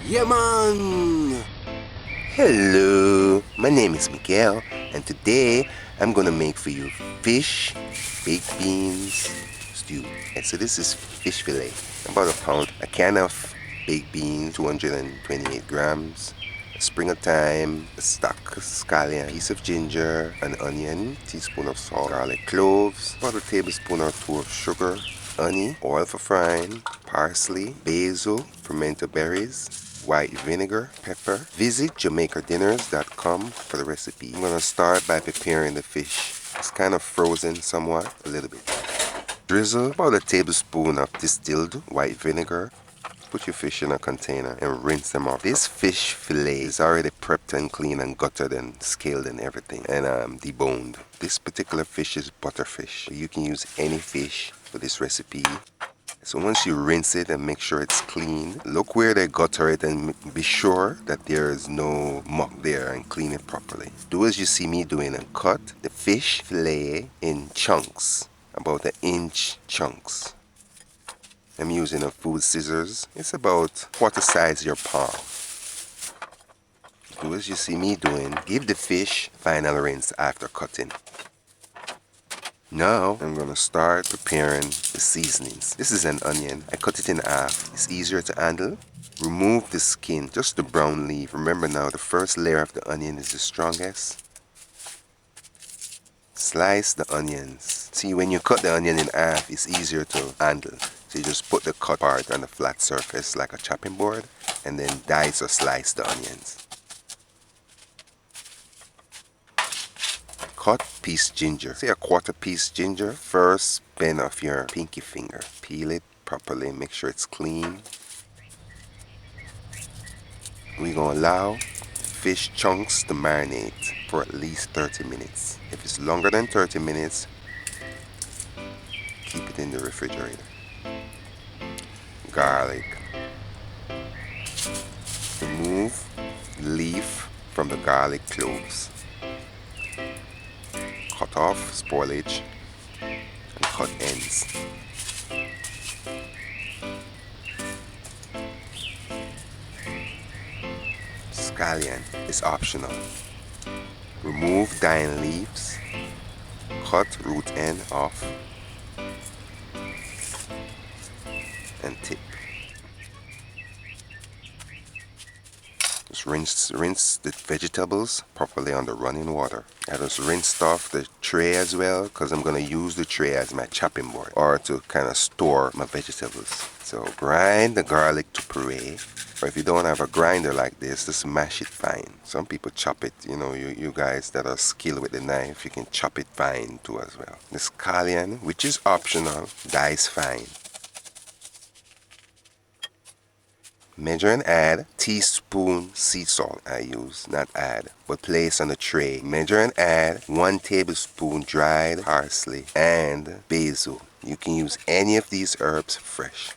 Yeah, man! Hello, my name is Miguel, and today I'm gonna make for you fish, baked beans, stew. And so this is fish fillet, about a pound, a can of baked beans, 228 grams, a spring of thyme, a stock scallion, piece of ginger, an onion, teaspoon of salt, garlic cloves, about a tablespoon or two of sugar, honey, oil for frying, parsley, basil, pimento berries, white vinegar, pepper. Visit JamaicaDinners.com for the recipe. I'm gonna start by preparing the fish. It's kind of frozen somewhat, a little bit. Drizzle about a tablespoon of distilled white vinegar. Put your fish in a container and rinse them off. This fish fillet is already prepped and clean and gutted and scaled and everything and deboned. This particular fish is butterfish. You can use any fish for this recipe. So once you rinse it and make sure it's clean, look where they gutter it and be sure that there is no muck there and clean it properly. Do as you see me doing and cut the fish fillet in chunks, about an inch chunks. I'm using a food scissors. It's about quarter size your palm. Do as you see me doing. Give the fish final rinse after cutting. Now I'm going to start preparing the seasonings. This is an onion. I cut it in half. It's easier to handle. Remove the skin, just the brown leaf. Remember now, the first layer of the onion is the strongest. Slice the onions. See, when you cut the onion in half, it's easier to handle. So you just put the cut part on the flat surface like a chopping board and then dice or slice the onions. Cut piece ginger. Say a quarter piece ginger. First bend off your pinky finger. Peel it properly. Make sure it's clean. We're going to allow fish chunks to marinate for at least 30 minutes. If it's longer than 30 minutes, keep it in the refrigerator. Garlic. Remove leaf from the garlic cloves. Cut off spoilage and cut ends. Scallion is optional. Remove dying leaves. Cut root end off and tip. Just rinse the vegetables properly under running water. I just rinsed off the tray as well because I'm going to use the tray as my chopping board or to kind of store my vegetables. So grind the garlic to puree. Or if you don't have a grinder like this, just mash it fine. Some people chop it, you guys that are skilled with the knife, you can chop it fine too as well. The scallion, which is optional, dice fine. Measure and add teaspoon sea salt. I use, not add, but place on the tray. Measure and add 1 tablespoon dried parsley and basil. You can use any of these herbs fresh.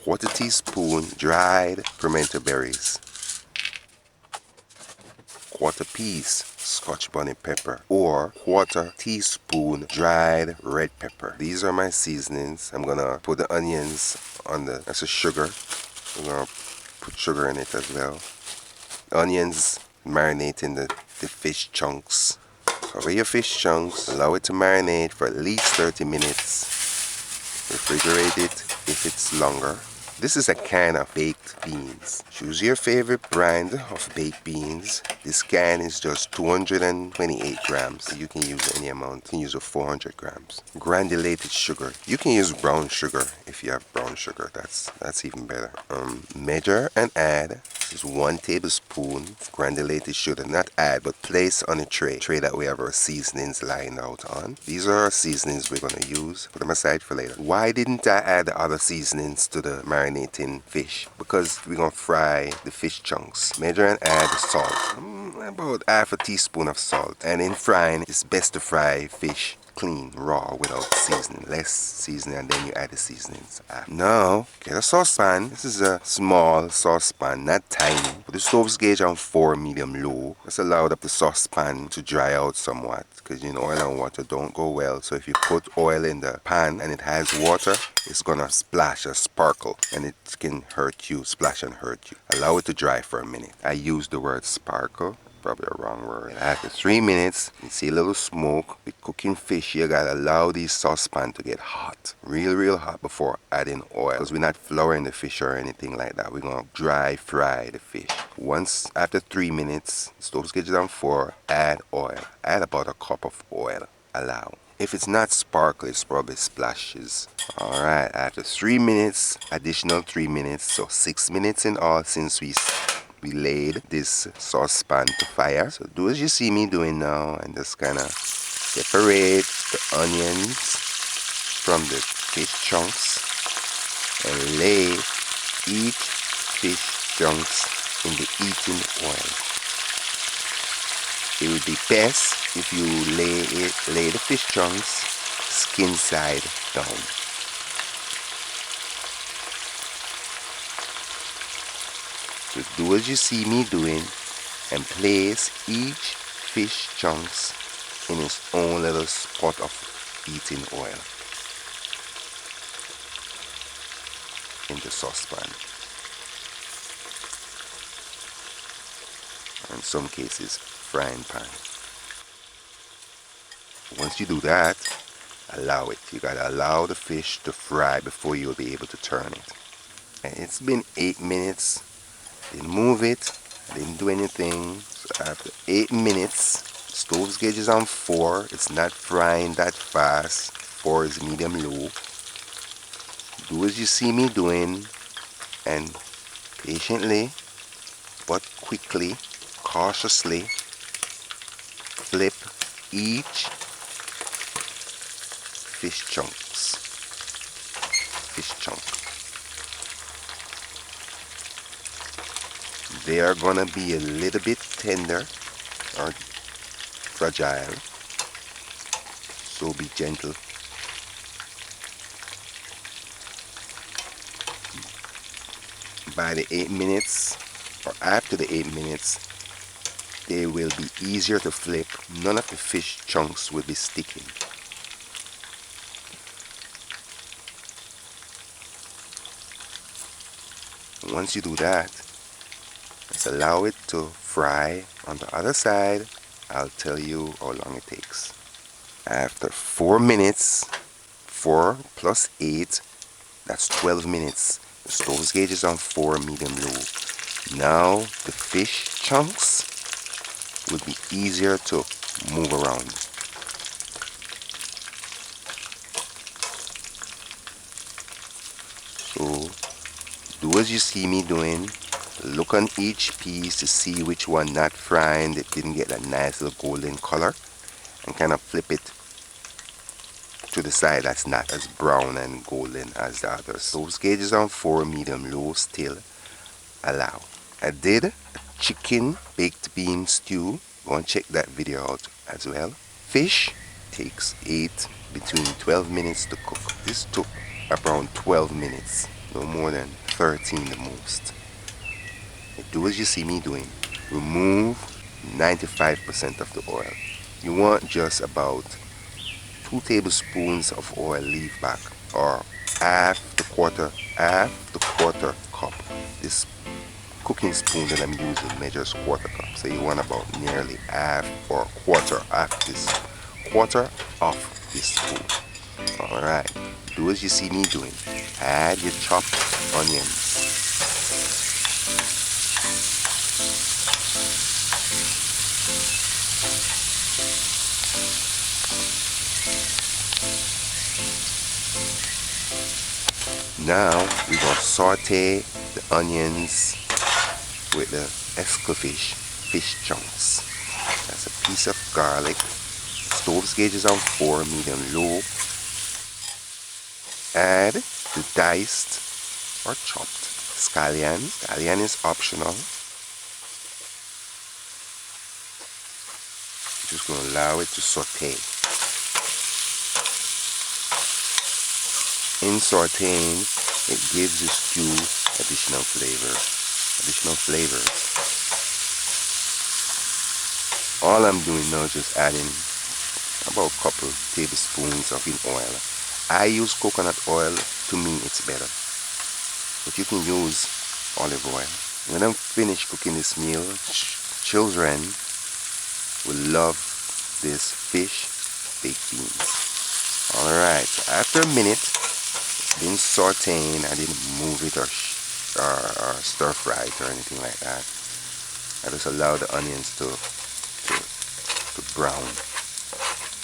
Quarter teaspoon dried pimento berries. Quarter piece Scotch bonnet pepper or quarter teaspoon dried red pepper. These are my seasonings. I'm gonna put the onions on that's a sugar. I'm gonna put sugar in it as well. The onions marinate in the fish chunks. Cover your fish chunks, allow it to marinate for at least 30 minutes. Refrigerate it if it's longer. This is a can of baked beans. Choose your favorite brand of baked beans. This can is just 228 grams. You can use any amount. You can use 400 grams. Granulated sugar. You can use brown sugar if you have brown sugar. That's even better. Measure and add. This is 1 tablespoon of granulated sugar. Not add, but place on a tray that we have our seasonings lying out on. These are our seasonings we're going to use. Put them aside for later. Why didn't I add the other seasonings to the marinating fish? Because we're going to fry the fish chunks. Measure and add the salt. About half a teaspoon of salt. And in frying, it's best to fry fish clean, raw, without seasoning. Less seasoning, and then you add the seasonings. Now, get a saucepan. This is a small saucepan, not tiny. Put the stove's gauge on 4 medium low. Just allow the saucepan to dry out somewhat, because you know oil and water don't go well. So if you put oil in the pan and it has water, it's gonna splash or sparkle, and it can hurt you, splash and hurt you. Allow it to dry for a minute. I use the word sparkle, probably a wrong word. After 3 minutes, you see a little smoke. With cooking fish, you gotta allow these saucepan to get hot, real hot, before adding oil, because we're not flouring the fish or anything like that. We're gonna dry fry the fish. Once after 3 minutes, stove gauge on 4, add oil. Add about a cup of oil. Allow. If it's not sparkly, it's probably splashes. Alright, after 3 minutes, additional 3 minutes, so 6 minutes in all since we laid this saucepan to fire. So do as you see me doing now, and just kind of separate the onions from the fish chunks and lay each fish chunks in the eating oil. It would be best if you lay the fish chunks skin side down. So do as you see me doing, and place each fish chunks in its own little spot of eating oil in the saucepan. Or in some cases, frying pan. Once you do that, allow it. You gotta allow the fish to fry before you'll be able to turn it. And it's been 8 minutes. Didn't move it, didn't do anything. So after 8 minutes, stove's gauge is on 4. It's not frying that fast. 4 is medium low. Do as you see me doing, and patiently but quickly, cautiously flip each fish chunk. They are gonna be a little bit tender or fragile, so be gentle. By the 8 minutes, or after the 8 minutes, they will be easier to flip. None of the fish chunks will be sticking. Once you do that, just allow it to fry on the other side. I'll tell you how long it takes. After 4 minutes, 4 plus 8, that's 12 minutes. The stove's gauge is on 4 medium low. Now the fish chunks will be easier to move around. So do as you see me doing. Look on each piece to see which one not frying, that didn't get that nice little golden color, and kind of flip it to the side that's not as brown and golden as the others. So gauge is on 4 medium low still. Allow. I did a chicken baked bean stew. Go and check that video out as well. Fish takes between 12 minutes to cook. This took around 12 minutes, no more than 13 the most. Do as you see me doing. Remove 95% of the oil. You want just about 2 tablespoons of oil leave back, or half the quarter cup. This cooking spoon that I'm using measures quarter cup, so you want about nearly half or quarter of this spoon. Alright, do as you see me doing. Add your chopped onions. Now we're going to saute the onions with the escovitch fish chunks. That's a piece of garlic. Stove's gauge is on 4 medium low. Add the diced or chopped scallion. Scallion is optional. Just going to allow it to saute. In sauteing, it gives the stew additional flavors. All I'm doing now is just adding about a couple tablespoons of oil. I use coconut oil. To me it's better, but you can use olive oil. When I'm finished cooking this meal, children will love this fish baked beans. Alright, so after a minute it's been sauteing. I didn't move it or stir fry it or anything like that. I just allow the onions to brown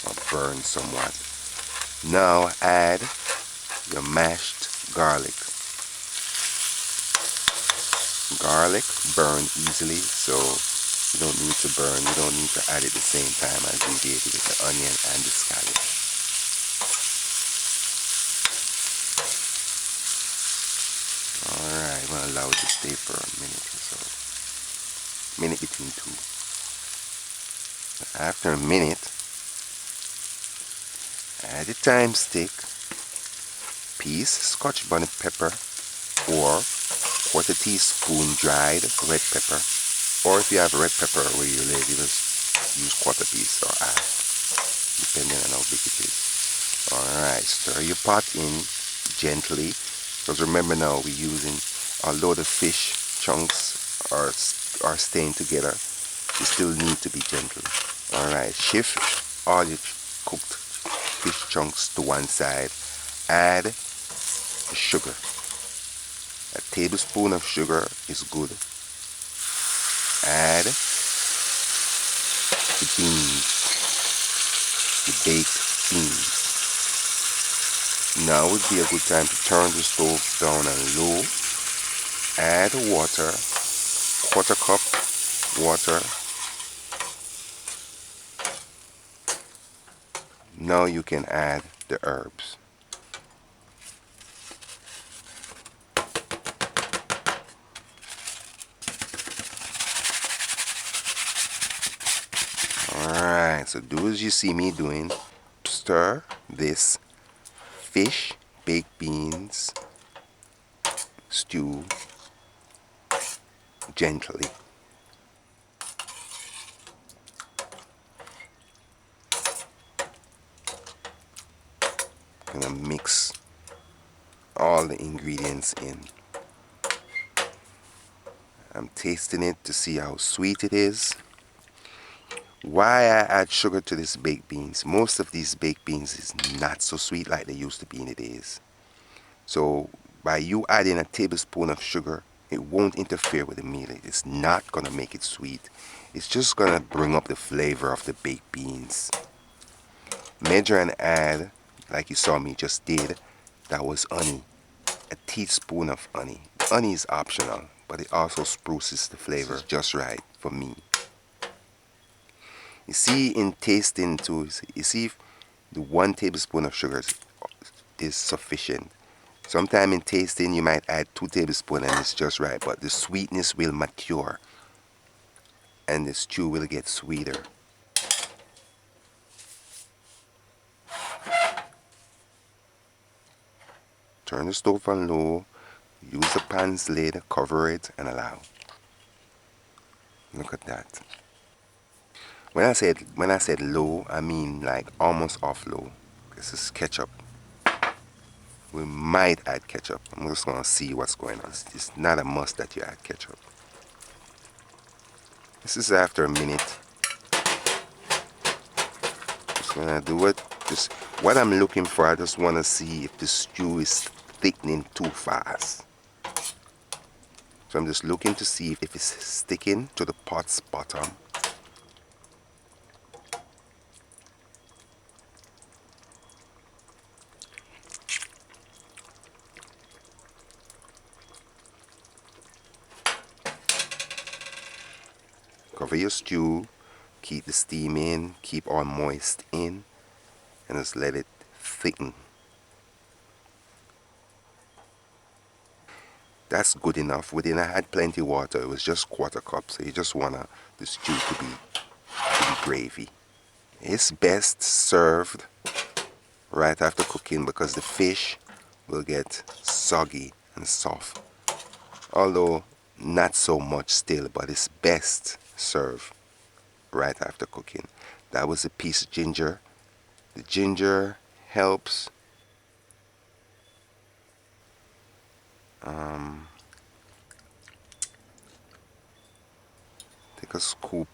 or burn somewhat. Now add your mashed garlic. Garlic burn easily, so you don't need to burn. You don't need to add it the same time as you did with the onion and the scallop. Alright, I'm going to allow it to stay for a minute or so. Minute between two. After a minute, add a thyme stick, piece Scotch bonnet pepper, or quarter teaspoon dried red pepper, or if you have red pepper where you live, you just use quarter piece or half, depending on how big it is. Alright, stir your pot in gently, because remember now we're using, although the fish chunks are staying together, you still need to be gentle. Alright, shift all your cooked fish chunks to one side. Add sugar. A tablespoon of sugar is good. Add the beans, the baked beans. Now would be a good time to turn the stove down on low. Add water, quarter cup water. Now you can add the herbs. Alright, so do as you see me doing. Stir this fish, baked beans, stew gently. Gonna mix all the ingredients in. I'm tasting it to see how sweet it is. Why I add sugar to this baked beans? Most of these baked beans is not so sweet like they used to be in the days. So by you adding a tablespoon of sugar, it won't interfere with the meal. It's not gonna make it sweet. It's just gonna bring up the flavor of the baked beans. Measure and add, like you saw me just did, that was honey. A teaspoon of honey. Honey is optional, but it also spruces the flavor just right for me. You see in tasting too, you see if the 1 tablespoon of sugar is sufficient. Sometime in tasting you might add 2 tablespoons and it's just right, but the sweetness will mature and the stew will get sweeter. Turn the stove on low, use the pan's lid, cover it and allow. Look at that. When I said low, I mean like almost off low. This is ketchup. We might add ketchup. I'm just gonna see what's going on. It's not a must that you add ketchup. This is after a minute. Just gonna do it. Just what I'm looking for, I just wanna see if the stew is thickening too fast. So I'm just looking to see if it's sticking to the pot's bottom. Cover your stew, keep the steam in, keep all moist in, and just let it thicken. That's good enough. Within I had plenty water, it was just quarter cup, so you just want the stew to be gravy. It's best served right after cooking because the fish will get soggy and soft. Although not so much still, but it's best served right after cooking. That was a piece of ginger. The ginger helps take a scoop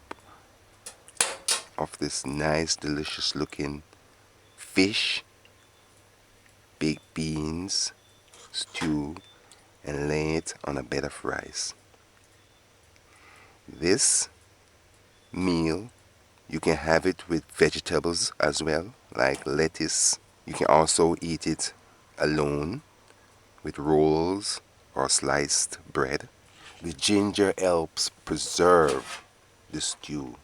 of this nice, delicious looking fish, baked beans, stew, and lay it on a bed of rice. This meal, you can have it with vegetables as well, like lettuce. You can also eat it alone with rolls or sliced bread. The ginger helps preserve the stew,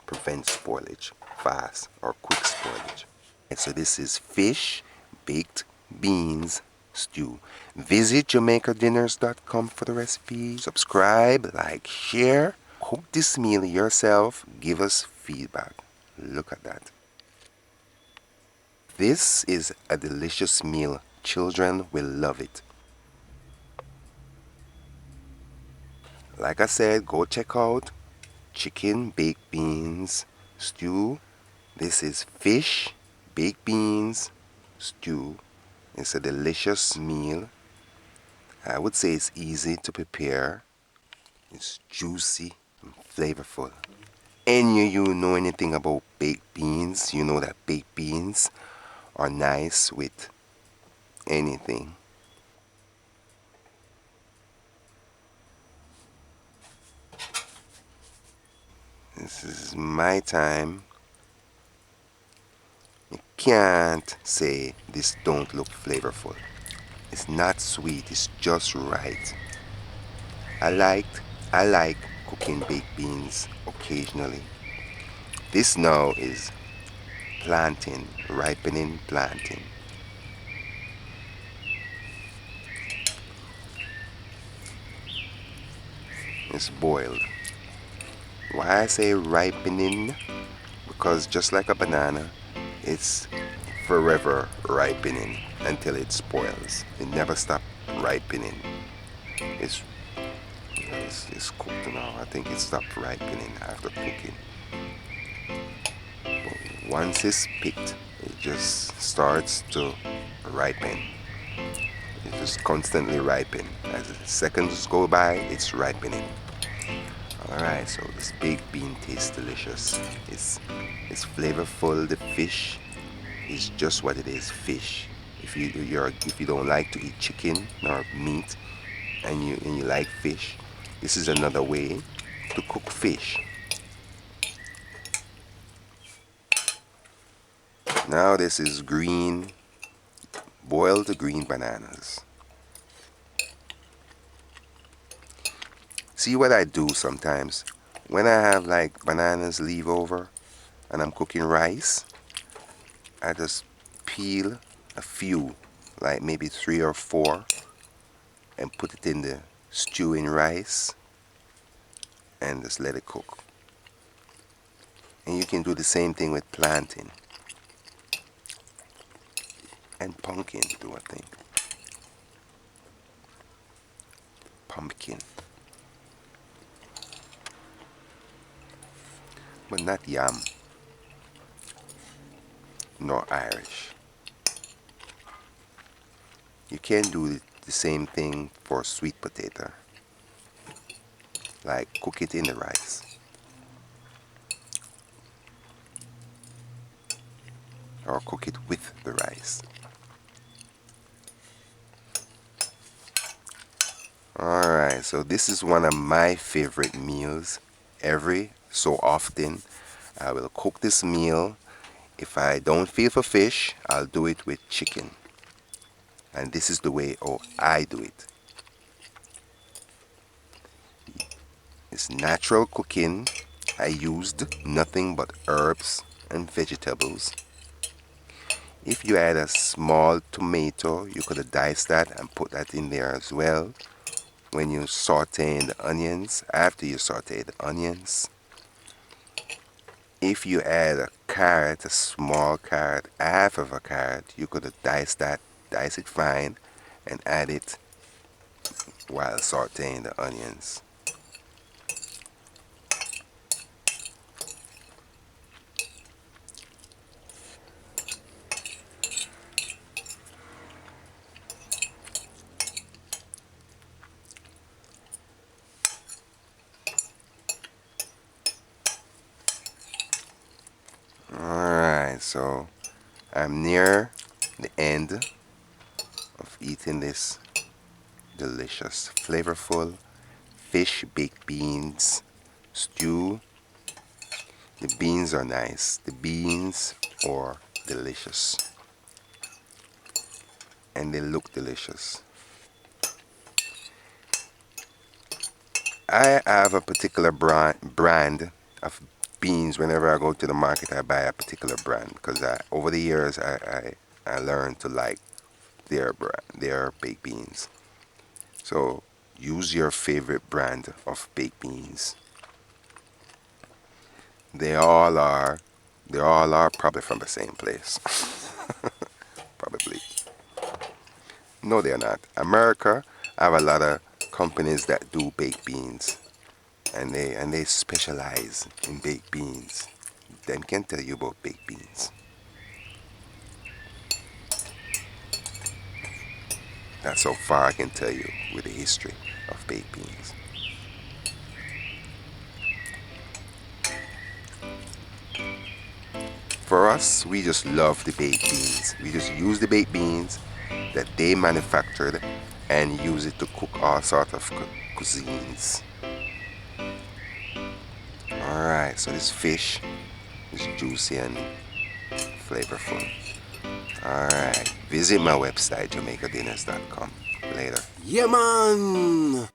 prevents spoilage, fast or quick spoilage. And so this is fish, baked beans, stew. Visit JamaicaDinners.com for the recipe. Subscribe, like, share. Cook this meal yourself. Give us feedback. Look at that. This is a delicious meal. Children will love it. Like I said, go check out chicken, baked beans, stew. This is fish, baked beans, stew. It's a delicious meal. I would say it's easy to prepare. It's juicy and flavorful. Any of you know anything about baked beans, you know that baked beans are nice with anything. This is my time. You can't say this don't look flavorful. It's not sweet, it's just right. I like cooking baked beans occasionally. This now is planting, ripening planting. It's boiled. Why I say ripening? Because just like a banana, it's forever ripening until it spoils. It never stops ripening. It's, it's cooked now. I think it stopped ripening after cooking. But once it's picked, it just starts to ripen. It just constantly ripen. As the seconds go by, it's ripening. Alright, so this baked bean tastes delicious. It's flavorful. The fish is just what it is, fish. If you don't like to eat chicken or meat and you like fish, this is another way to cook fish. Now this is boiled green bananas. See what I do sometimes? When I have like bananas leave over and I'm cooking rice, I just peel a few, like maybe 3 or 4, and put it in the stewing rice and just let it cook. And you can do the same thing with plantain and pumpkin too, I think. Pumpkin. But not yam nor Irish. You can do the same thing for sweet potato, like cook it in the rice or cook it with the rice. Alright, so this is one of my favorite meals. Every so often I will cook this meal. If I don't feel for fish, I'll do it with chicken. And this is the way I do it. It's natural cooking. I used nothing but herbs and vegetables. If you add a small tomato, you could have diced that and put that in there as well. When you saute the onions, after you saute the onions. If you add a carrot, a small carrot, half of a carrot, you could have diced that, dice it fine, and add it while sauteing the onions. Alright, so I'm near the end of eating this delicious, flavorful fish baked beans stew. The beans are nice. The beans are delicious. And they look delicious. I have a particular brand of beans. Whenever I go to the market, I buy a particular brand because over the years I learned to like their brand, their baked beans. So use your favorite brand of baked beans. They all are they all are probably from the same place. Probably. No, they're not. America have a lot of companies that do baked beans, and they specialize in baked beans. Them can tell you about baked beans. That's how far I can tell you with the history of baked beans. For us, we just love the baked beans. We just use the baked beans that they manufactured and use it to cook all sorts of cuisines. Alright, so this fish is juicy and flavorful. Alright, visit my website, jamaicadinners.com. Later. Yeah, man.